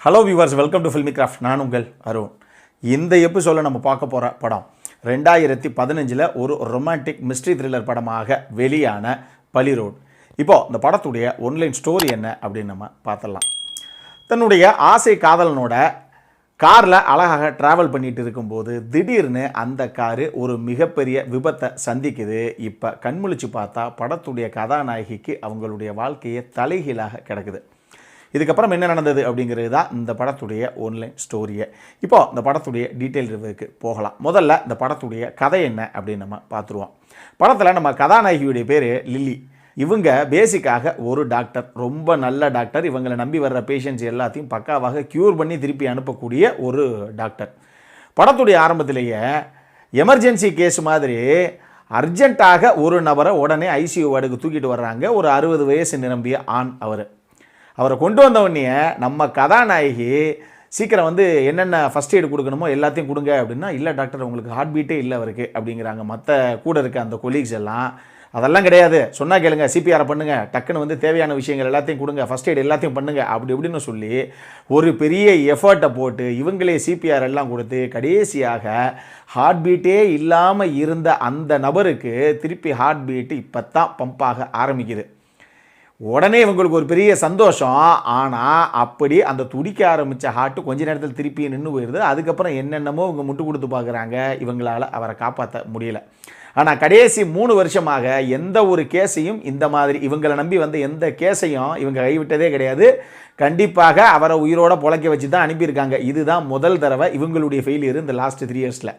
Hello viewers, welcome to filmi craft. நான் உங்கள் அருண். இந்த எபிசோடில் நம்ம பார்க்க போகிற படம் 2015 ஒரு ரொமான்டிக் மிஸ்ட்ரி த்ரில்லர் படமாக வெளியான பலி ரோட். இப்போது இந்த படத்துடைய ஒன்லைன் ஸ்டோரி என்ன அப்படின்னு நம்ம பார்த்துடலாம். தன்னுடைய ஆசை காதலனோட காரில் அழகாக ட்ராவல் பண்ணிட்டு இருக்கும்போது திடீர்னு அந்த காரு ஒரு மிகப்பெரிய விபத்தை சந்திக்குது. இப்போ கண்முழிச்சு பார்த்தா படத்துடைய கதாநாயகிக்கு அவங்களுடைய வாழ்க்கையை தலைகீழாக கிடக்குது. இதுக்கப்புறம் என்ன நடந்தது அப்படிங்கிறது தான் இந்த படத்துடைய ஒன்லைன் ஸ்டோரியை. இப்போது இந்த படத்துடைய டீட்டெயில் ரிவ்யூக்கு போகலாம். முதல்ல இந்த படத்துடைய கதை என்ன அப்படின்னு நம்ம பார்த்துருவோம். படத்தில் நம்ம கதாநாயகியுடைய பேர் லில்லி. இவங்க பேசிக்காக ஒரு டாக்டர், ரொம்ப நல்ல டாக்டர். இவங்களை நம்பி வர்ற பேஷண்ட்ஸ் எல்லாத்தையும் பக்காவாக க்யூர் பண்ணி திருப்பி அனுப்பக்கூடிய ஒரு டாக்டர். படத்துடைய ஆரம்பத்திலேயே எமர்ஜென்சி கேஸ் மாதிரி அர்ஜென்ட்டாக ஒரு நபரை உடனே ஐசியூ வார்டுக்கு தூக்கிட்டு வர்றாங்க. ஒரு 60 வயசு நிரம்பிய ஆண். அவரை கொண்டு வந்தவொடனே நம்ம கதாநாயகி சீக்கிரம் என்னென்ன ஃபஸ்ட் எய்டு கொடுக்கணுமோ எல்லாத்தையும் கொடுங்க அப்படின்னா, இல்லை டாக்டர் உங்களுக்கு ஹார்ட் பீட்டே இல்லை அவருக்கு அப்படிங்கிறாங்க. மற்ற கூட இருக்க அந்த கொலீக்ஸ் எல்லாம் அதெல்லாம் கிடையாது, சொன்னால் கேளுங்க, சிபிஆரை பண்ணுங்கள், டக்குன்னு தேவையான விஷயங்கள் எல்லாத்தையும் கொடுங்க, ஃபஸ்ட் எய்டு எல்லாத்தையும் பண்ணுங்கள் அப்படி இப்படின்னு சொல்லி ஒரு பெரிய எஃபர்ட்டை போட்டு இவங்களே சிபிஆர் எல்லாம் கொடுத்து கடைசியாக ஹார்ட் பீட்டே இல்லாமல் இருந்த அந்த நபருக்கு திருப்பி ஹார்ட் பீட்டு இப்போ தான் பம்பாக ஆரம்பிக்குது. உடனே இவங்களுக்கு ஒரு பெரிய சந்தோஷம். ஆனால் அப்படி அந்த துடிக்க ஆரம்பித்த ஹார்ட்டு கொஞ்ச நேரத்தில் திருப்பி நின்று போயிடுது. அதுக்கப்புறம் என்னென்னமோ இவங்க முட்டு கொடுத்து பார்க்குறாங்க, இவங்களால் அவரை காப்பாற்ற முடியல. ஆனால் கடைசி 3 வருஷமாக எந்த ஒரு கேஸையும் இந்த மாதிரி இவங்களை நம்பி வந்த எந்த கேஸையும் இவங்க கைவிட்டதே கிடையாது. கண்டிப்பாக அவரை உயிரோட பொழைக்க வச்சு தான் அனுப்பியிருக்காங்க. இதுதான் முதல் தடவை இவங்களுடைய ஃபெயிலியர் இந்த லாஸ்ட் 3 இயர்ஸில்.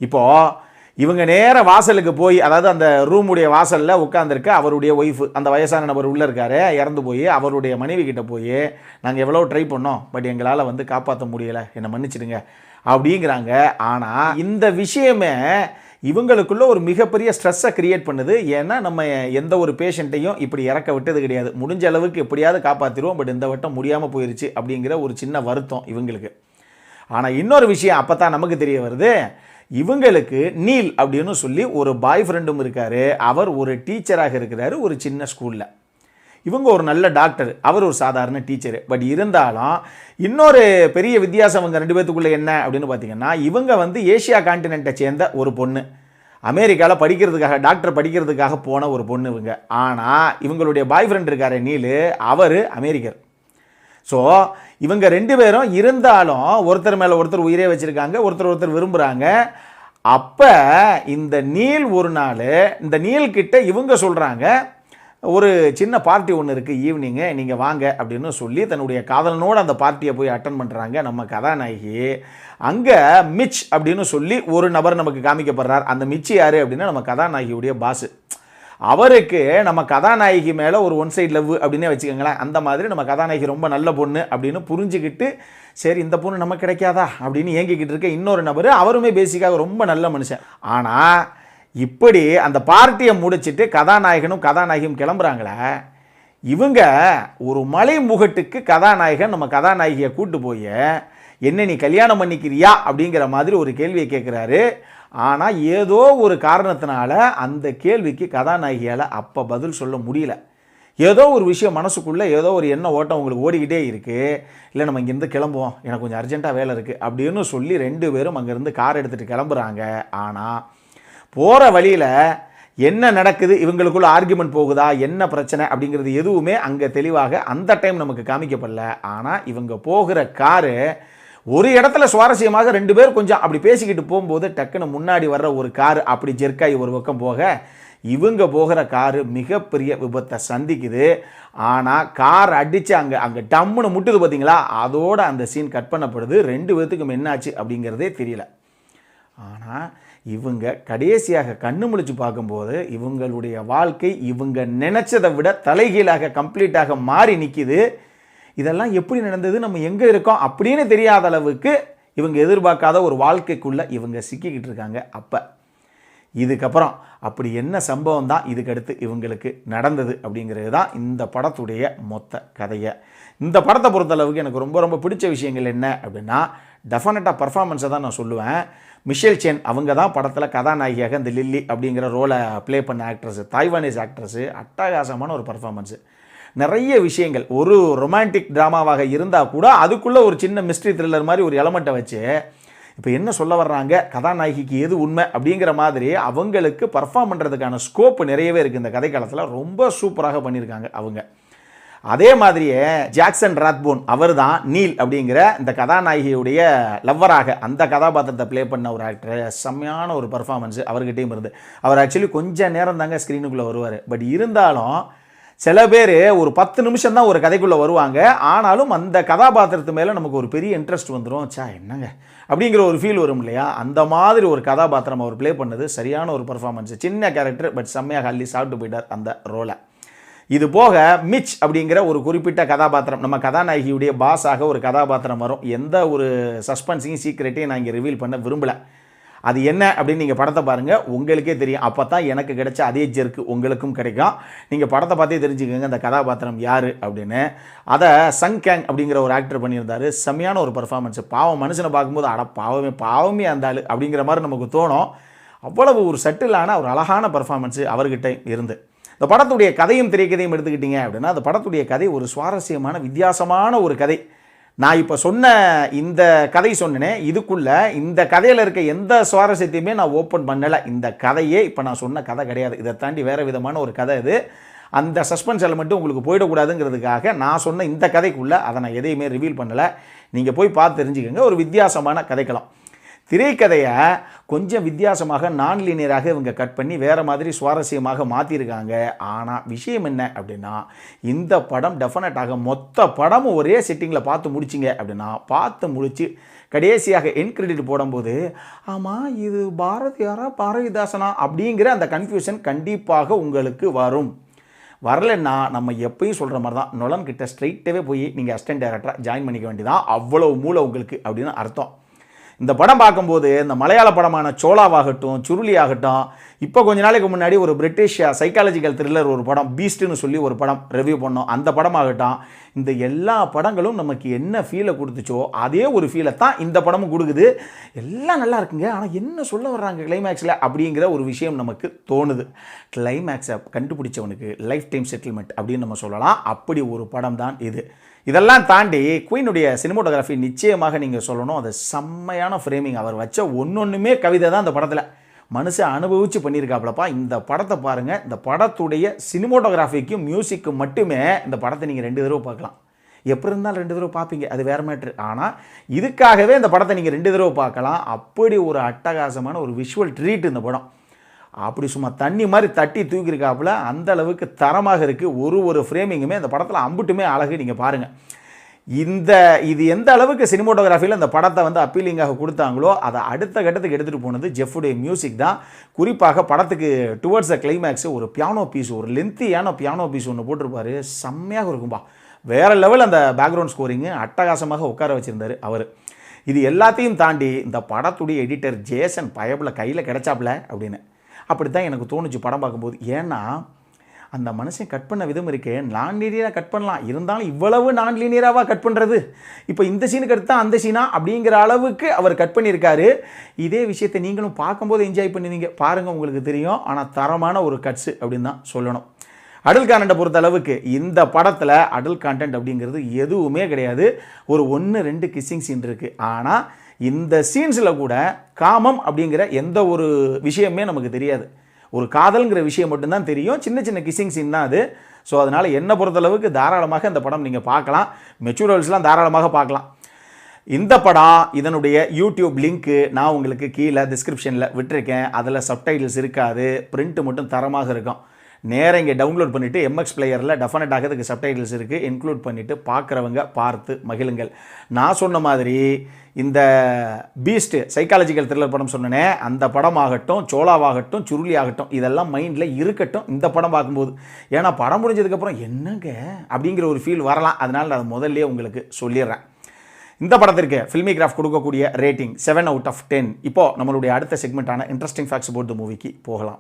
இப்போது இவங்க நேர வாசலுக்கு போய், அதாவது அந்த ரூமுடைய வாசலில் உட்காந்துருக்க அவருடைய ஒய்ஃபு, அந்த வயசான நபர் உள்ளே இருக்காரு, இறந்து போய் அவருடைய மனைவி கிட்ட போய், நாங்கள் எவ்வளோ ட்ரை பண்ணோம், பட் எங்களால் காப்பாற்ற முடியலை, என்னை மன்னிச்சிடுங்க அப்படிங்கிறாங்க. ஆனால் இந்த விஷயமே இவங்களுக்குள்ள ஒரு மிகப்பெரிய ஸ்ட்ரெஸ்ஸை கிரியேட் பண்ணுது. ஏன்னா நம்ம எந்த ஒரு பேஷண்ட்டையும் இப்படி இறக்க விட்டது கிடையாது. முடிஞ்ச அளவுக்கு எப்படியாவது காப்பாற்றிடுவோம், பட் இந்த வட்டம் முடியாமல் போயிடுச்சு அப்படிங்கிற ஒரு சின்ன வருத்தம் இவங்களுக்கு. ஆனால் இன்னொரு விஷயம் அப்போ தான் நமக்கு தெரிய வருது, இவங்களுக்கு நீல் அப்படின்னு சொல்லி ஒரு பாய் ஃப்ரெண்டும் இருக்கார். அவர் ஒரு டீச்சராக இருக்கிறாரு ஒரு சின்ன ஸ்கூலில். இவங்க ஒரு நல்ல டாக்டர், அவர் ஒரு சாதாரண டீச்சரு. பட் இருந்தாலும் இன்னொரு பெரிய வித்தியாசம் இவங்க 2 பேத்துக்குள்ளே என்ன அப்படின்னு பார்த்தீங்கன்னா, இவங்க ஏஷியா கான்டினென்ட்டை சேர்ந்த ஒரு பொண்ணு, அமெரிக்காவில் படிக்கிறதுக்காக, டாக்டர் படிக்கிறதுக்காக போன ஒரு பொண்ணு இவங்க. ஆனால் இவங்களுடைய பாய் ஃப்ரெண்ட் இருக்கார் நீல், அவர் அமெரிக்கர். ஸோ இவங்க 2 பேரும் இருந்தாலும் ஒருத்தர் மேலே ஒருத்தர் உயிரே வச்சுருக்காங்க, ஒருத்தர் விரும்புகிறாங்க. அப்போ இந்த நீல் ஒரு நாள் இந்த நீல்கிட்ட இவங்க சொல்கிறாங்க, ஒரு சின்ன பார்ட்டி ஒன்று இருக்குது ஈவினிங்கு, நீங்கள் வாங்க அப்படின்னு சொல்லி தன்னுடைய காதலனோடு அந்த பார்ட்டியை போய் அட்டன் பண்ணுறாங்க நம்ம கதாநாயகி. அங்கே மிச் அப்படின்னு சொல்லி ஒரு நபர் நமக்கு காமிக்கப்படுறார். அந்த மிச் யார் அப்படின்னா நம்ம கதாநாயகியுடைய பாஸு. அவருக்கு நம்ம கதாநாயகி மேலே ஒரு ஒன் சைடு லவ் அப்படின்னே வச்சுக்கோங்களேன். அந்த மாதிரி நம்ம கதாநாயகி ரொம்ப நல்ல பொண்ணு அப்படின்னு புரிஞ்சுக்கிட்டு, சரி இந்த பொண்ணு நமக்கு கிடைக்காதா அப்படின்னு ஏங்கிக்கிட்டு இருக்க இன்னொரு நபர், அவருமே பேசிக்காக ரொம்ப நல்ல மனுஷன். ஆனால் இப்படி அந்த பார்ட்டியை முடிச்சுட்டு கதாநாயகனும் கதாநாயகியும் கிளம்புறாங்களே, இவங்க ஒரு மலை முகட்டுக்கு கதாநாயகன் நம்ம கதாநாயகியை கூட்டு போய், என்ன நீ கல்யாணம் பண்ணிக்கிறியா அப்படிங்கிற மாதிரி ஒரு கேள்வியை கேட்குறாரு. ஆனால் ஏதோ ஒரு காரணத்தினால அந்த கேள்விக்கு கதாநாயகியால் அப்போ பதில் சொல்ல முடியல. ஏதோ ஒரு விஷயம் மனசுக்குள்ளே, ஏதோ ஒரு எண்ண ஓட்டம் உங்களுக்கு ஓடிக்கிட்டே இருக்குது. இல்லை நம்ம இங்கேருந்து கிளம்புவோம், எனக்கு கொஞ்சம் அர்ஜென்ட்டாக வேலை இருக்குது அப்படின்னு சொல்லி 2 பேரும் அங்கேருந்து கார் எடுத்துகிட்டு கிளம்புறாங்க. ஆனால் போகிற வழியில் என்ன நடக்குது, இவங்களுக்குள்ள ஆர்கியூமெண்ட் போகுதா, என்ன பிரச்சனை அப்படிங்கிறது எதுவுமே அங்கே தெளிவாக அந்த டைம் நமக்கு காமிக்கப்படல. ஆனால் இவங்க போகிற காரு ஒரு இடத்துல சுவாரஸ்யமாக 2 பேர் கொஞ்சம் அப்படி பேசிக்கிட்டு போகும்போது டக்குன்னு முன்னாடி வர்ற ஒரு காரு அப்படி ஜெர்க்காகி ஒரு பக்கம் போக, இவங்க போகிற காரு மிகப்பெரிய விபத்தை சந்திக்குது. ஆனால் கார் அடித்து அங்கே டம்முன்னு முட்டுது பார்த்தீங்களா, அதோட அந்த சீன் கட் பண்ணப்படுது. 2 பேர்த்துக்கும் என்னாச்சு அப்படிங்கிறதே தெரியல. ஆனால் இவங்க கடைசியாக கண்ணு முழிச்சு பார்க்கும்போது இவங்களுடைய வாழ்க்கை இவங்க நினச்சதை விட தலைகீழாக கம்ப்ளீட்டாக மாறி நிற்கிது. இதெல்லாம் எப்படி நடந்தது, நம்ம எங்கே இருக்கோம் அப்படின்னு தெரியாத அளவுக்கு இவங்க எதிர்பார்க்காத ஒரு வாழ்க்கைக்குள்ளே இவங்க சிக்கிக்கிட்டு இருக்காங்க. அப்போ இதுக்கப்புறம் அப்படி என்ன சம்பவம் தான் இதுக்கடுத்து இவங்களுக்கு நடந்தது அப்படிங்கிறது தான் இந்த படத்துடைய மொத்த கதையை. இந்த படத்தை பொறுத்தளவுக்கு எனக்கு ரொம்ப ரொம்ப பிடிச்ச விஷயங்கள் என்ன அப்படின்னா, டெஃபினட்டாக பர்ஃபார்மன்ஸை தான் நான் சொல்லுவேன். மிஷேல் சென் அவங்க தான் படத்தில் கதாநாயகியாக இந்த லில்லி அப்படிங்கிற ரோலை ப்ளே பண்ண ஆக்ட்ரஸு, தாய்வானீஸ் ஆக்ட்ரஸு. அட்டகாசமான ஒரு பர்ஃபார்மன்ஸு. நிறைய விஷயங்கள் ஒரு ரொமான்டிக் ட்ராமாவாக இருந்தால் கூட அதுக்குள்ளே ஒரு சின்ன மிஸ்ட்ரி த்ரில்லர் மாதிரி ஒரு எலமெண்ட்டை வச்சு இப்போ என்ன சொல்ல வர்றாங்க, கதாநாயகிக்கு எது உண்மை அப்படிங்கிற மாதிரி அவங்களுக்கு பர்ஃபார்ம் பண்ணுறதுக்கான ஸ்கோப் நிறையவே இருக்குது. இந்த கதைக்காலத்தில் ரொம்ப சூப்பராக பண்ணியிருக்காங்க அவங்க. அதே மாதிரியே ஜாக்சன் ராத்போன் அவர் தான் நீல் அப்படிங்கிற இந்த கதாநாயகியுடைய லவ்வராக அந்த கதாபாத்திரத்தை ப்ளே பண்ண ஒரு ஆக்டர். செம்மையான ஒரு பர்ஃபார்மன்ஸு அவர்கிட்டையும் இருந்து. அவர் ஆக்சுவலி கொஞ்சம் நேரம் தாங்க ஸ்க்ரீனுக்குள்ளே வருவார். பட் இருந்தாலும் சில பேர் ஒரு 10 நிமிஷம் தான் ஒரு கதைக்குள்ளே வருவாங்க. ஆனாலும் அந்த கதாபாத்திரத்து மேலே நமக்கு ஒரு பெரிய இன்ட்ரெஸ்ட் வந்துடும். என்னங்க அப்படிங்கிற ஒரு ஃபீல் வரும் இல்லையா? அந்த மாதிரி ஒரு கதாபாத்திரம் அவர் ப்ளே பண்ணது சரியான ஒரு பர்ஃபார்மன்ஸு. சின்ன கேரக்டர், பட் செம்மையாக அள்ளி சாப்பிட்டு போயிட்டார் அந்த ரோலை. இது போக மிச் அப்படிங்கிற ஒரு குறிப்பிட்ட கதாபாத்திரம், நம்ம கதாநாயகியுடைய பாஸாக ஒரு கதாபாத்திரம் வரும். எந்த ஒரு சஸ்பென்ஸையும் சீக்ரெட்டையும் நான் இங்கே ரிவீல் பண்ண விரும்பலை. அது என்ன அப்படின்னு நீங்கள் படத்தை பாருங்கள், உங்களுக்கே தெரியும். அப்போ தான் எனக்கு கிடைச்ச அதே ஜெர்க்கு உங்களுக்கும் கிடைக்கும். நீங்கள் படத்தை பார்த்தே தெரிஞ்சுக்கோங்க அந்த கதாபாத்திரம் யார் அப்படின்னு. அதை சங் கேங் அப்படிங்கிற ஒரு ஆக்டர் பண்ணியிருந்தார். செம்மையான ஒரு பர்ஃபார்மன்ஸ். பாவம் மனுஷனை பார்க்கும்போது பாவமே அந்த ஆள் அப்படிங்கிற மாதிரி நமக்கு தோணும். அவ்வளவு ஒரு சட்டிலான ஒரு அழகான பர்ஃபார்மன்ஸு அவர்கிட்ட இருந்து. இந்த படத்துடைய கதையும் திரைக்கதையும் எடுத்துக்கிட்டீங்க அப்படின்னா, அந்த படத்துடைய கதை ஒரு சுவாரஸ்யமான வித்தியாசமான ஒரு கதை. நான் இப்போ சொன்ன இந்த கதை சொன்னேனே, இதுக்குள்ளே இந்த கதையில் இருக்க எந்த சுவாரஸ்யத்தையுமே நான் ஓப்பன் பண்ணலை. இந்த கதையே இப்போ நான் சொன்ன கதை கிடையாது. இதை தாண்டி வேறு விதமான ஒரு கதை இது. அந்த சஸ்பென்ஸ் எலிமெண்ட்டு உங்களுக்கு போயிடக்கூடாதுங்கிறதுக்காக நான் சொன்ன இந்த கதைக்குள்ளே அதை நான் எதையுமே ரிவீல் பண்ணலை. நீங்கள் போய் பார்த்து தெரிஞ்சுக்கோங்க. ஒரு வித்தியாசமான கதைக்கலாம். திரைக்கதையை கொஞ்சம் வித்தியாசமாக நான் லீனியராக இவங்க கட் பண்ணி வேறு மாதிரி சுவாரஸ்யமாக மாற்றிருக்காங்க. ஆனால் விஷயம் என்ன அப்படின்னா, இந்த படம் டெஃபினட்டாக மொத்த படமும் ஒரே செட்டிங்கில் பார்த்து முடிச்சிங்க அப்படின்னா, பார்த்து முடித்து கடைசியாக என் கிரெடிட் போடும்போது ஆமாம் இது பாரதியாரா பாரதிதாசனா அப்படிங்கிற அந்த கன்ஃபியூஷன் கண்டிப்பாக உங்களுக்கு வரும். வரலைன்னா நம்ம எப்பயும் சொல்கிற மாதிரி தான், நொலன் கிட்ட ஸ்ட்ரைட்டாகவே போய் நீங்கள் அசிஸ்டன்ட் டைரக்டராக ஜாயின் பண்ணிக்க வேண்டியதான். அவ்வளோ மூளை உங்களுக்கு அப்படின்னு அர்த்தம். இந்த படம் பார்க்கும்போது இந்த மலையாள படமான சோலாவாகட்டும், சுருளி ஆகட்டும், இப்போ கொஞ்ச நாளைக்கு முன்னாடி ஒரு பிரிட்டிஷ் சைக்காலஜிக்கல் த்ரில்லர் ஒரு படம் பீஸ்ட்னு சொல்லி ஒரு படம் ரிவ்யூ பண்ணோம். அந்த படமாகட்டும், இந்த எல்லா படங்களும் நமக்கு என்ன ஃபீலை கொடுத்துச்சோ அதே ஒரு ஃபீலை தான் இந்த படமும் கொடுக்குது. எல்லாம் நல்லா இருக்குங்க, ஆனால் என்ன சொல்ல வர்றாங்க கிளைமேக்ஸில் அப்படிங்கிற ஒரு விஷயம் நமக்கு தோணுது. கிளைமேக்ஸை கண்டுபிடிச்சவனுக்கு லைஃப் டைம் செட்டில்மெண்ட் அப்படின்னு நம்ம சொல்லலாம். அப்படி ஒரு படம் தான் இது. இதெல்லாம் தாண்டி குயினுடைய சினிமோட்டோகிராஃபி நிச்சயமாக நீங்கள் சொல்லணும். அது செம்மையான ஃப்ரேமிங். அவர் வச்ச ஒன்னொன்றுமே கவிதை தான் இந்த படத்தில். மனுஷன் அனுபவித்து பண்ணியிருக்காப்புலப்பா. இந்த படத்தை பாருங்கள். இந்த படத்துடைய சினிமோட்டோகிராஃபிக்கும் மியூசிக்கும் மட்டுமே இந்த படத்தை நீங்கள் 2 தடவை பார்க்கலாம். எப்படி இருந்தாலும் 2 தடவை பார்ப்பீங்க, அது வேறு மேட்ரு. ஆனால் இதுக்காகவே இந்த படத்தை நீங்கள் 2 தடவை பார்க்கலாம். அப்படி ஒரு அட்டகாசமான ஒரு விஷுவல் ட்ரீட் இந்த படம். அப்படி சும்மா தண்ணி மாதிரி தட்டி தூக்கியிருக்காப்புல அந்த அளவுக்கு தரமாக இருக்குது. ஒரு ஃப்ரேமிங்குமே இந்த படத்தில் அம்புட்டுமே அழகு. நீங்கள் பாருங்கள். இது எந்த அளவுக்கு சினிமோட்டோகிராஃபியில் இந்த படத்தை அப்பீலிங்காக கொடுத்தாங்களோ அதை அடுத்த கட்டத்துக்கு எடுத்துகிட்டு போனது ஜெஃபுடைய மியூசிக் தான். குறிப்பாக படத்துக்கு டுவர்ட்ஸ் த கிளைமேக்ஸ் ஒரு பியானோ பீஸ், ஒரு லென்த்தியான பியானோ பீஸ் ஒன்று போட்டிருப்பாரு. செம்மையாக இருக்கும்பா. வேறு லெவல் அந்த பேக்ரவுண்ட் ஸ்கோரிங்கு அட்டகாசமாக உட்கார வச்சுருந்தார் அவர். இது எல்லாத்தையும் தாண்டி இந்த படத்துடைய எடிட்டர் ஜேசன் பயபில் கையில் கிடைச்சாப்புல அப்படின்னு அப்படி தான் எனக்கு தோணுச்சு படம் பார்க்கும்போது. ஏன்னா அந்த மனுஷன் கட் பண்ண விதம் இருக்கே, நான் லீனியராக கட் பண்ணலாம், இருந்தாலும் இவ்வளவு நான் லீனியராக கட் பண்ணுறது, இப்போ இந்த சீனுக்கு அடுத்து தான் அந்த சீனா அப்படிங்கிற அளவுக்கு அவர் கட் பண்ணியிருக்காரு. இதே விஷயத்தை நீங்களும் பார்க்கும்போது என்ஜாய் பண்ணுவீங்க. பாருங்கள், உங்களுக்கு தெரியும். ஆனால் தரமான ஒரு கட்ஸு அப்படின்னு தான் சொல்லணும். அடல்ட் கான்டென்ட்டை பொறுத்த அளவுக்கு இந்த படத்தில் அடல்ட் கான்டென்ட் அப்படிங்கிறது எதுவுமே கிடையாது. ஒரு 1-2 கிஸ்ஸிங் சீன் இருக்குது. ஆனால் இந்த சீன்ஸில் கூட காமம் அப்படிங்கிற எந்த ஒரு விஷயமே நமக்கு தெரியாது. ஒரு காதல்ங்கிற விஷயம் மட்டும்தான் தெரியும். சின்ன சின்ன கிஸ்ஸிங் சீன் தான் அது. ஸோ அதனால் என்னை பொறுத்தளவுக்கு தாராளமாக இந்த படம் நீங்கள் பார்க்கலாம். மெச்சூரல்ஸ்லாம் தாராளமாக பார்க்கலாம். இந்த படம் இதனுடைய யூடியூப் லிங்க்கு நான் உங்களுக்கு கீழே டிஸ்கிரிப்ஷனில் விட்டுருக்கேன். அதில் சப்டைட்டில்ஸ் இருக்காது, பிரிண்ட் மட்டும் தரமாக இருக்கும். நேராக இங்கே டவுன்லோட் பண்ணிவிட்டு எம்எக்ஸ் பிளேயரில் டெஃபினட்டாக இதுக்கு சப்டைட்டில்ஸ் இருக்குது, இன்க்ளூட் பண்ணிவிட்டு பார்க்குறவங்க பார்த்து மகிழுங்கள். நான் சொன்ன மாதிரி இந்த பீஸ்ட்டு சைக்காலஜிக்கல் த்ரில்லர் படம் சொன்னேனே, அந்த படமாகட்டும், சோலாவாகட்டும், சுருளி ஆகட்டும், இதெல்லாம் மைண்டில் இருக்கட்டும் இந்த படம் பார்க்கும்போது. ஏன்னா படம் முடிஞ்சதுக்கப்புறம் என்னங்க அப்படிங்கிற ஒரு ஃபீல் வரலாம். அதனால் நான் முதல்லே உங்களுக்கு சொல்லிடுறேன். இந்த படத்திற்கு ஃபில்மிகிராஃப் கொடுக்கக்கூடிய ரேட்டிங் 7/10. இப்போது நம்மளுடைய அடுத்த செக்மெண்ட்டான இன்ட்ரெஸ்டிங் ஃபேக்ட்ஸ் அபவுட் தி மூவிக்கு போகலாம்.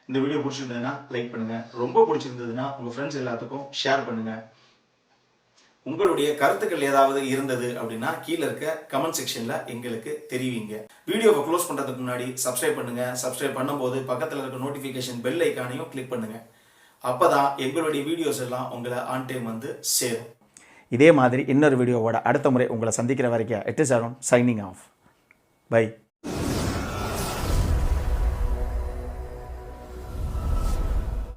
இந்த வீடியோ பிடிச்சிருந்ததுன்னா லைக் பண்ணுங்கள், ரொம்ப பிடிச்சிருந்ததுன்னா உங்கள் ஃப்ரெண்ட்ஸ் எல்லாத்துக்கும் ஷேர் பண்ணுங்கள். உங்களுடைய கருத்துக்கள் ஏதாவது இருந்தது அப்படின்னா கீழே இருக்க கமெண்ட் செக்ஷனில் எங்களுக்கு தெரிவிங்க. வீடியோவை க்ளோஸ் பண்ணுறதுக்கு முன்னாடி சப்ஸ்கிரைப் பண்ணுங்கள். சப்ஸ்கிரைப் பண்ணும்போது பக்கத்தில் இருக்க நோட்டிஃபிகேஷன் பெல் ஐக்கானையும் கிளிக் பண்ணுங்கள். அப்போ தான் எங்களுடைய வீடியோஸ் எல்லாம் உங்களை ஆன் டைம் வந்து சேரும். இதே மாதிரி இன்னொரு வீடியோவோட அடுத்த முறை உங்களை சந்திக்கிற வரைக்கும் it is Arun signing off. By.